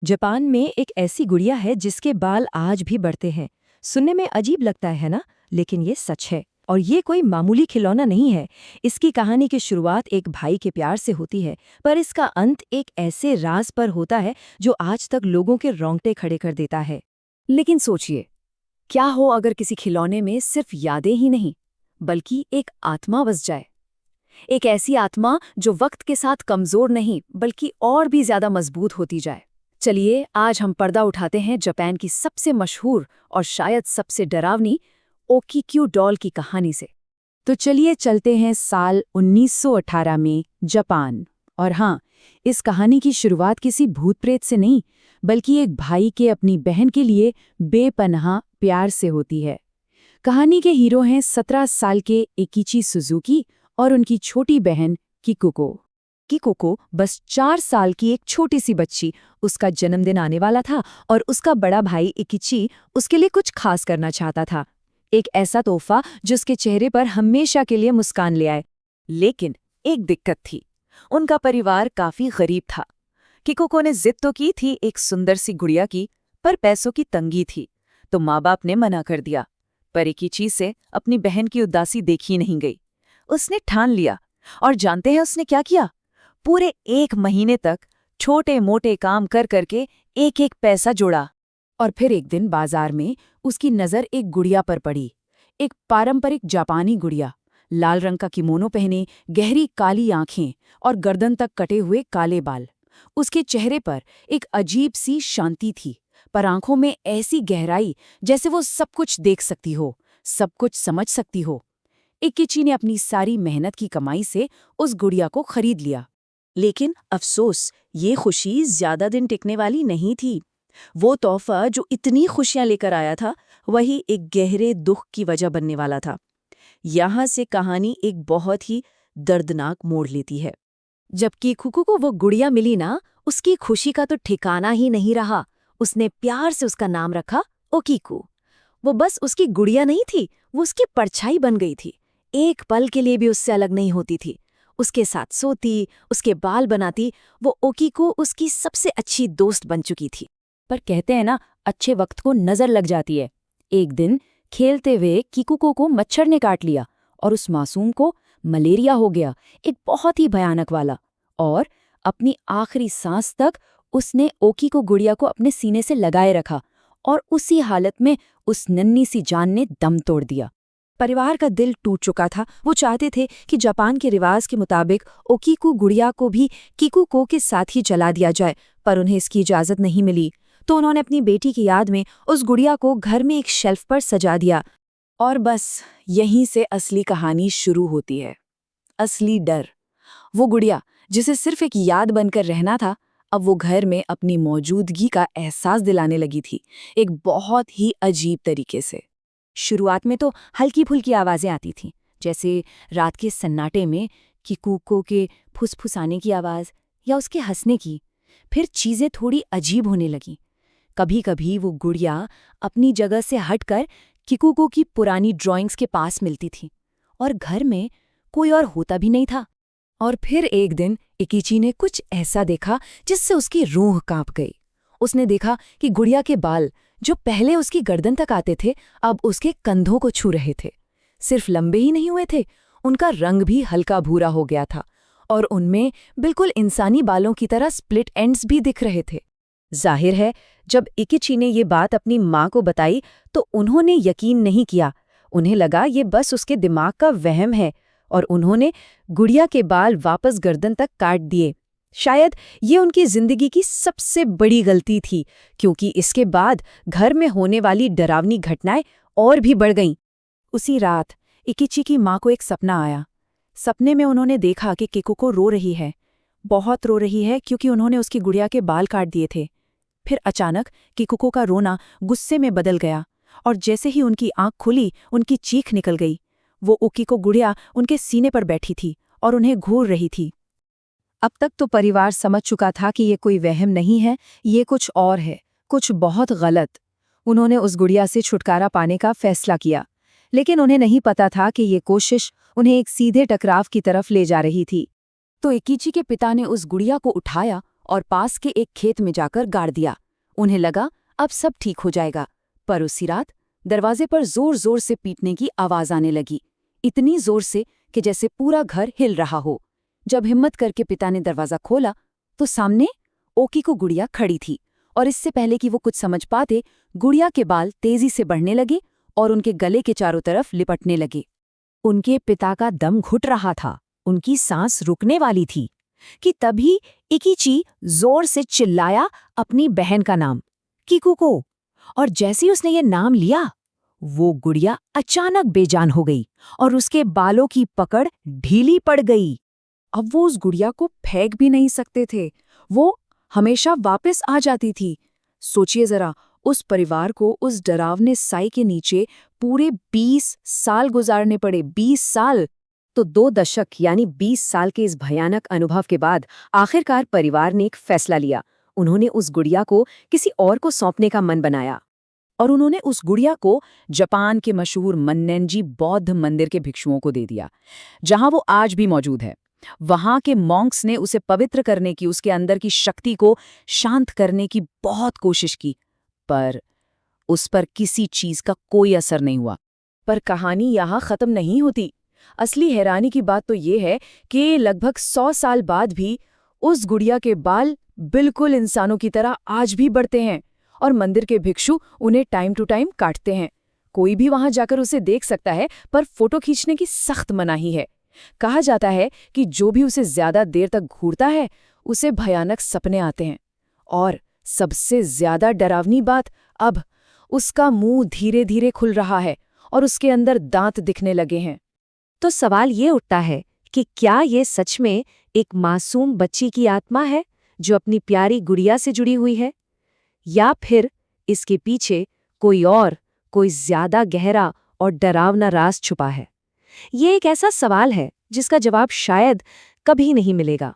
Japan में एक ऐसी गुड़िया है जिसके बाल आज भी बढ़ते हैं। सुनने में अजीब लगता है ना, लेकिन ये सच है। और ये कोई मामूली खिलौना नहीं है। इसकी कहानी की शुरुआत एक भाई के प्यार से होती है, पर इसका अंत एक ऐसे राज पर होता है जो आज तक लोगों के रोंगटे खड़े कर देता है। लेकिन सोचिए, क्या हो अगर किसी खिलौने में सिर्फ यादें ही नहीं, बल्कि एक आत्मा बस जाए। एक ऐसी आत्मा जो वक्त के साथ कमजोर नहीं बल्कि और भी ज्यादा मजबूत होती जाए। चलिए, आज हम पर्दा उठाते हैं जापान की सबसे मशहूर और शायद सबसे डरावनी ओकीक्यू डॉल की कहानी से। तो चलिए चलते हैं साल 1918 में जापान। और हाँ, इस कहानी की शुरुआत किसी भूत प्रेत से नहीं, बल्कि एक भाई के अपनी बहन के लिए बेपनाह प्यार से होती है। कहानी के हीरो हैं 17 साल के एकिची सुजुकी और उनकी छोटी बहन किकुको। किकुको बस 4 साल की एक छोटी सी बच्ची। उसका जन्मदिन आने वाला था और उसका बड़ा भाई इकिची उसके लिए कुछ खास करना चाहता था। एक ऐसा तोहफा जिसके चेहरे पर हमेशा के लिए मुस्कान ले आए। लेकिन एक दिक्कत थी, उनका परिवार काफी गरीब था। किकुको ने जिद तो की थी एक सुंदर सी गुड़िया की, पर पैसों की तंगी थी, तो माँ बाप ने मना कर दिया। पर इकिची से अपनी बहन की उदासी देखी नहीं गई। उसने ठान लिया, और जानते हैं उसने क्या किया? पूरे 1 महीने तक छोटे मोटे काम कर करके एक एक पैसा जोड़ा। और फिर एक दिन बाजार में उसकी नजर एक गुड़िया पर पड़ी। एक पारंपरिक जापानी गुड़िया, लाल रंग का किमोनो पहने, गहरी काली आंखें और गर्दन तक कटे हुए काले बाल। उसके चेहरे पर एक अजीब सी शांति थी, पर आंखों में ऐसी गहराई जैसे वो सब कुछ देख सकती हो, सब कुछ समझ सकती हो। इकिची ने अपनी सारी मेहनत की कमाई से उस गुड़िया को खरीद लिया। लेकिन अफसोस, ये खुशी ज्यादा दिन टिकने वाली नहीं थी। वो तोहफा जो इतनी खुशियां लेकर आया था, वही एक गहरे दुख की वजह बनने वाला था। यहाँ से कहानी एक बहुत ही दर्दनाक मोड़ लेती है। जबकि कुकू को वो गुड़िया मिली ना, उसकी खुशी का तो ठिकाना ही नहीं रहा। उसने प्यार से उसका नाम रखा ओकीकू। वो बस उसकी गुड़िया नहीं थी, वो उसकी परछाई बन गई थी। एक पल के लिए भी उससे अलग नहीं होती थी। उसके साथ सोती, उसके बाल बनाती, वो ओकीकू उसकी सबसे अच्छी दोस्त बन चुकी थी। पर कहते हैं ना, अच्छे वक्त को नजर लग जाती है। एक दिन खेलते हुए किकुको को मच्छर ने काट लिया और उस मासूम को मलेरिया हो गया, एक बहुत ही भयानक वाला। और अपनी आखिरी सांस तक उसने ओकीको गुड़िया को अपने सीने से लगाए रखा, और उसी हालत में उस नन्ही सी जान ने दम तोड़ दिया। परिवार का दिल टूट चुका था। वो चाहते थे कि जापान के रिवाज के मुताबिक ओकीको गुड़िया को भी किकुको के साथ ही जला दिया जाए, पर उन्हें इसकी इजाजत नहीं मिली। तो उन्होंने अपनी बेटी की याद में उस गुड़िया को घर में एक शेल्फ पर सजा दिया। और बस यहीं से असली कहानी शुरू होती है। असली डर। वो गुड़िया जिसे सिर्फ एक याद बनकर रहना था, अब वो घर में अपनी मौजूदगी का एहसास दिलाने लगी थी, एक बहुत ही अजीब तरीके से। शुरुआत में तो हल्की फुल्की आवाजें आती थीं, जैसे रात के सन्नाटे में किकुको के फुसफुसाने की आवाज या उसके हंसने की। फिर चीजें थोड़ी अजीब होने लगीं। कभी कभी वो गुड़िया अपनी जगह से हटकर किकुको की पुरानी ड्राइंग्स के पास मिलती थी, और घर में कोई और होता भी नहीं था। और फिर एक दिन इकिची ने कुछ ऐसा देखा जिससे उसकी रूह कांप गई। उसने देखा कि गुड़िया के बाल, जो पहले उसकी गर्दन तक आते थे, अब उसके कंधों को छू रहे थे। सिर्फ लंबे ही नहीं हुए थे, उनका रंग भी हल्का भूरा हो गया था, और उनमें बिल्कुल इंसानी बालों की तरह स्प्लिट एंड्स भी दिख रहे थे। जाहिर है, जब इकिची ने ये बात अपनी माँ को बताई तो उन्होंने यकीन नहीं किया। उन्हें लगा ये बस उसके दिमाग का वहम है, और उन्होंने गुड़िया के बाल वापस गर्दन तक काट दिए। शायद ये उनकी जिंदगी की सबसे बड़ी गलती थी, क्योंकि इसके बाद घर में होने वाली डरावनी घटनाएं और भी बढ़ गईं। उसी रात इकिची की माँ को एक सपना आया। सपने में उन्होंने देखा कि किकुको रो रही है, बहुत रो रही है, क्योंकि उन्होंने उसकी गुड़िया के बाल काट दिए थे। फिर अचानक किकुको का रोना गुस्से में बदल गया, और जैसे ही उनकी आंख खुली, उनकी चीख निकल गई। वो ओकीको गुड़िया उनके सीने पर बैठी थी और उन्हें घूर रही थी। अब तक तो परिवार समझ चुका था कि ये कोई वहम नहीं है, ये कुछ और है, कुछ बहुत गलत। उन्होंने उस गुड़िया से छुटकारा पाने का फैसला किया, लेकिन उन्हें नहीं पता था कि ये कोशिश उन्हें एक सीधे टकराव की तरफ ले जा रही थी। तो इकिची के पिता ने उस गुड़िया को उठाया और पास के एक खेत में जाकर गाड़ दिया। उन्हें लगा अब सब ठीक हो जाएगा, पर उसी रात दरवाजे पर जोर जोर से पीटने की आवाज आने लगी, इतनी जोर से कि जैसे पूरा घर हिल रहा हो। जब हिम्मत करके पिता ने दरवाजा खोला तो सामने ओकीको गुड़िया खड़ी थी, और इससे पहले कि वो कुछ समझ पाते, गुड़िया के बाल तेजी से बढ़ने लगे और उनके गले के चारों तरफ लिपटने लगे। उनके पिता का दम घुट रहा था, उनकी सांस रुकने वाली थी कि तभी इकीची जोर से चिल्लाया अपनी बहन का नाम, किकुको। और जैसे ही उसने ये नाम लिया, वो गुड़िया अचानक बेजान हो गई और उसके बालों की पकड़ ढीली पड़ गई। अब वो उस गुड़िया को फेंक भी नहीं सकते थे, वो हमेशा वापस आ जाती थी। सोचिए जरा, उस परिवार को उस डरावने साई के नीचे पूरे 20 साल गुजारने पड़े। 20 साल! तो 2 दशक यानी 20 साल के इस भयानक अनुभव के बाद आखिरकार परिवार ने एक फैसला लिया। उन्होंने उस गुड़िया को किसी और को सौंपने का मन बनाया। और उन्होंने उस गुड़िया को जापान के मशहूर मन्नेंजी बौद्ध मंदिर के भिक्षुओं को दे दिया, जहां वो आज भी मौजूद है। वहां के मॉन्क्स ने उसे पवित्र करने की, उसके अंदर की शक्ति को शांत करने की बहुत कोशिश की, पर उस पर किसी चीज का कोई असर नहीं हुआ। पर कहानी यहाँ खत्म नहीं होती। असली हैरानी की बात तो ये है कि लगभग 100 साल बाद भी उस गुड़िया के बाल बिल्कुल इंसानों की तरह आज भी बढ़ते हैं, और मंदिर के भिक्षु उन्हें टाइम टू टाइम काटते हैं। कोई भी वहां जाकर उसे देख सकता है, पर फोटो खींचने की सख्त मनाही है। कहा जाता है कि जो भी उसे ज्यादा देर तक घूरता है, उसे भयानक सपने आते हैं। और सबसे ज्यादा डरावनी बात, अब उसका मुंह धीरे धीरे खुल रहा है और उसके अंदर दांत दिखने लगे हैं। तो सवाल ये उठता है कि क्या ये सच में एक मासूम बच्ची की आत्मा है जो अपनी प्यारी गुड़िया से जुड़ी हुई है, या फिर इसके पीछे कोई ज्यादा गहरा और डरावना राज छुपा है? ये एक ऐसा सवाल है जिसका जवाब शायद कभी नहीं मिलेगा।